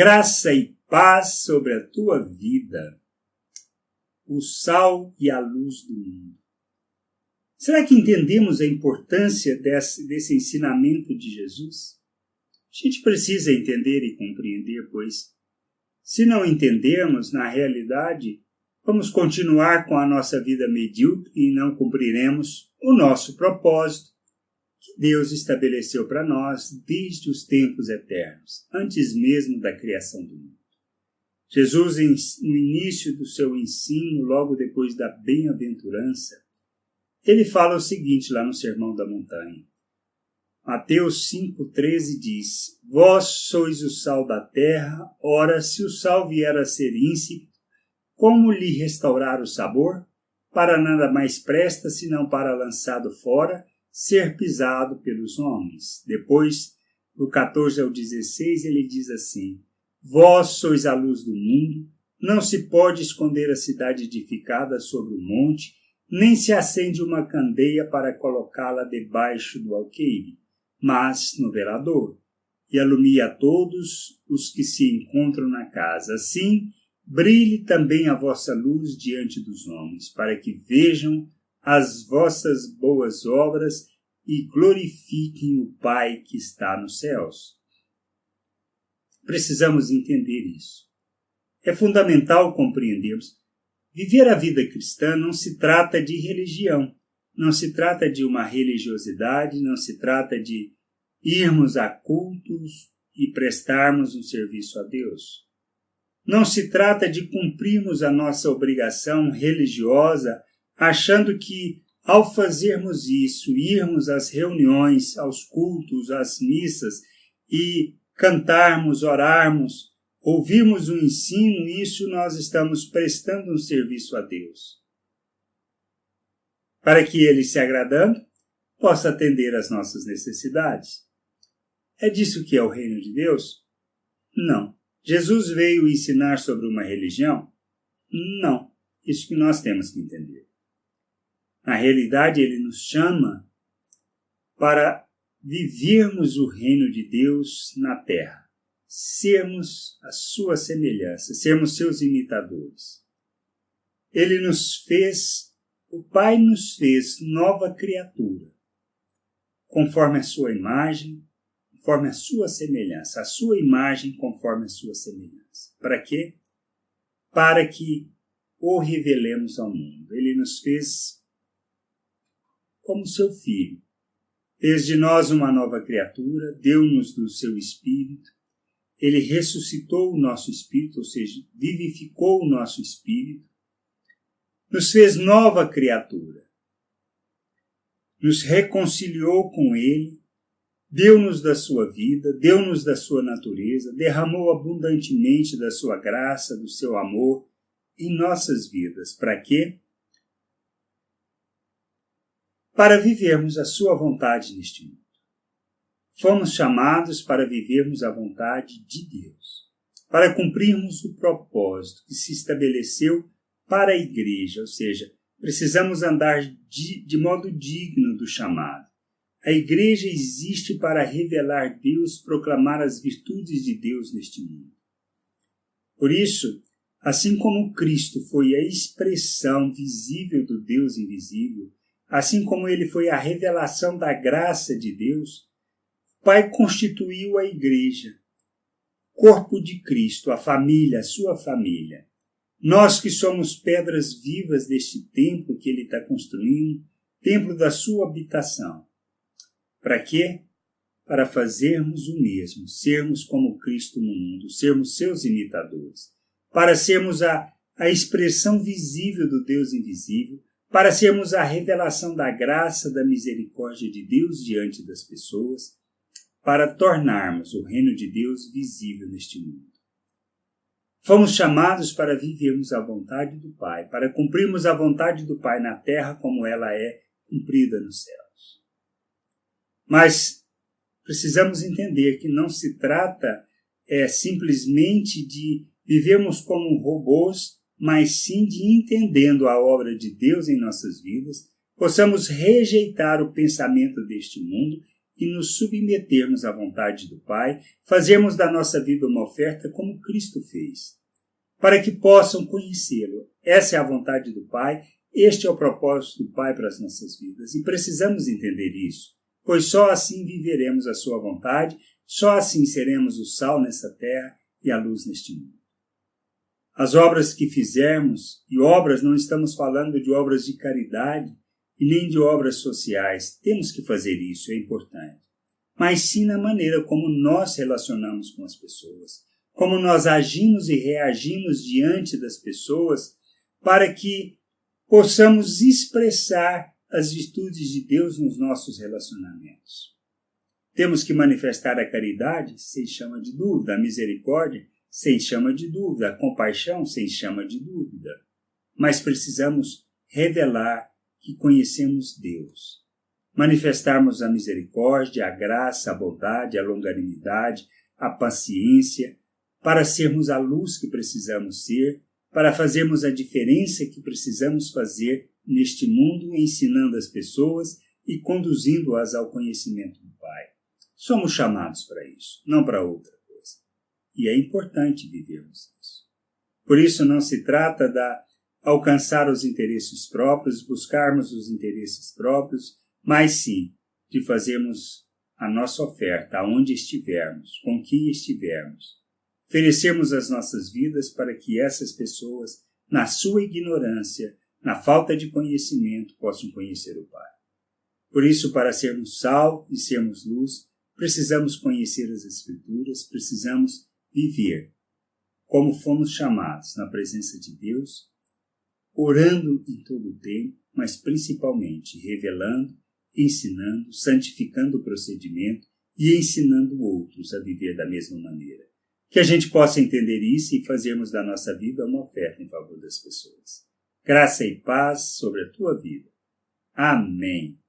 graça e paz sobre a tua vida, o sal e a luz do mundo. Será que entendemos a importância desse ensinamento de Jesus? A gente precisa entender e compreender, pois, se não entendermos, na realidade, vamos continuar com a nossa vida medíocre e não cumpriremos o nosso propósito que Deus estabeleceu para nós desde os tempos eternos, antes mesmo da criação do mundo. Jesus, no início do seu ensino, logo depois da bem-aventurança, ele fala o seguinte lá no Sermão da Montanha. Mateus 5,13 diz: Vós sois o sal da terra, ora, se o sal vier a ser ínsípido, como lhe restaurar o sabor? Para nada mais presta, senão para lançado fora, ser pisado pelos homens. Depois, do 14 ao 16, ele diz assim: Vós sois a luz do mundo, não se pode esconder a cidade edificada sobre o monte, nem se acende uma candeia para colocá-la debaixo do alqueire, mas no velador, e alumia a todos os que se encontram na casa. Assim, brilhe também a vossa luz diante dos homens, para que vejam as vossas boas obras e glorifiquem o Pai que está nos céus. Precisamos entender isso. É fundamental compreendermos. Viver a vida cristã não se trata de religião, não se trata de uma religiosidade, não se trata de irmos a cultos e prestarmos um serviço a Deus. Não se trata de cumprirmos a nossa obrigação religiosa, achando que, ao fazermos isso, irmos às reuniões, aos cultos, às missas e cantarmos, orarmos, ouvirmos o ensino, isso nós estamos prestando um serviço a Deus. Para que Ele, se agradando, possa atender às nossas necessidades. É disso que é o reino de Deus? Não. Jesus veio ensinar sobre uma religião? Não. Isso que nós temos que entender. Na realidade, Ele nos chama para vivermos o reino de Deus na terra. Sermos a sua semelhança, sermos seus imitadores. Ele nos fez, o Pai nos fez nova criatura, conforme a sua imagem, conforme a sua semelhança, a sua imagem conforme a sua semelhança. Para quê? Para que o revelemos ao mundo. Ele nos fez como seu filho. Fez de nós uma nova criatura, deu-nos do seu Espírito. Ele ressuscitou o nosso espírito, ou seja, vivificou o nosso espírito, nos fez nova criatura, nos reconciliou com Ele, deu-nos da sua vida, deu-nos da sua natureza, derramou abundantemente da sua graça, do seu amor em nossas vidas. Para quê? Para vivermos a sua vontade neste mundo. Fomos chamados para vivermos a vontade de Deus, para cumprirmos o propósito que se estabeleceu para a igreja, ou seja, precisamos andar de modo digno do chamado. A igreja existe para revelar Deus, proclamar as virtudes de Deus neste mundo. Por isso, assim como Cristo foi a expressão visível do Deus invisível, assim como Ele foi a revelação da graça de Deus, o Pai constituiu a igreja, corpo de Cristo, a família, a sua família. Nós que somos pedras vivas deste templo que Ele está construindo, templo da sua habitação. Para quê? Para fazermos o mesmo, sermos como Cristo no mundo, sermos seus imitadores, para sermos a expressão visível do Deus invisível, para sermos a revelação da graça, da misericórdia de Deus diante das pessoas, para tornarmos o reino de Deus visível neste mundo. Fomos chamados para vivermos a vontade do Pai, para cumprirmos a vontade do Pai na terra como ela é cumprida nos céus. Mas precisamos entender que não se trata simplesmente de vivermos como robôs, mas sim de, entendendo a obra de Deus em nossas vidas, possamos rejeitar o pensamento deste mundo e nos submetermos à vontade do Pai, fazermos da nossa vida uma oferta como Cristo fez, para que possam conhecê-lo. Essa é a vontade do Pai, este é o propósito do Pai para as nossas vidas, e precisamos entender isso, pois só assim viveremos a sua vontade, só assim seremos o sal nessa terra e a luz neste mundo. As obras que fizermos, e obras não estamos falando de obras de caridade e nem de obras sociais, temos que fazer isso, é importante. Mas sim na maneira como nós relacionamos com as pessoas, como nós agimos e reagimos diante das pessoas, para que possamos expressar as virtudes de Deus nos nossos relacionamentos. Temos que manifestar a caridade, sem chama de dúvida, a misericórdia, sem chama de dúvida, a compaixão, sem chama de dúvida. Mas precisamos revelar que conhecemos Deus. Manifestarmos a misericórdia, a graça, a bondade, a longanimidade, a paciência, para sermos a luz que precisamos ser, para fazermos a diferença que precisamos fazer neste mundo, ensinando as pessoas e conduzindo-as ao conhecimento do Pai. Somos chamados para isso, não para outra coisa. E é importante vivermos isso. Por isso não se trata de alcançar os interesses próprios, buscarmos os interesses próprios, mas sim de fazermos a nossa oferta aonde estivermos, com quem estivermos. Oferecermos as nossas vidas para que essas pessoas, na sua ignorância, na falta de conhecimento, possam conhecer o Pai. Por isso, para sermos sal e sermos luz, precisamos conhecer as Escrituras, precisamos viver como fomos chamados na presença de Deus, orando em todo o tempo, mas principalmente revelando, ensinando, santificando o procedimento e ensinando outros a viver da mesma maneira. Que a gente possa entender isso e fazermos da nossa vida uma oferta em favor das pessoas. Graça e paz sobre a tua vida. Amém.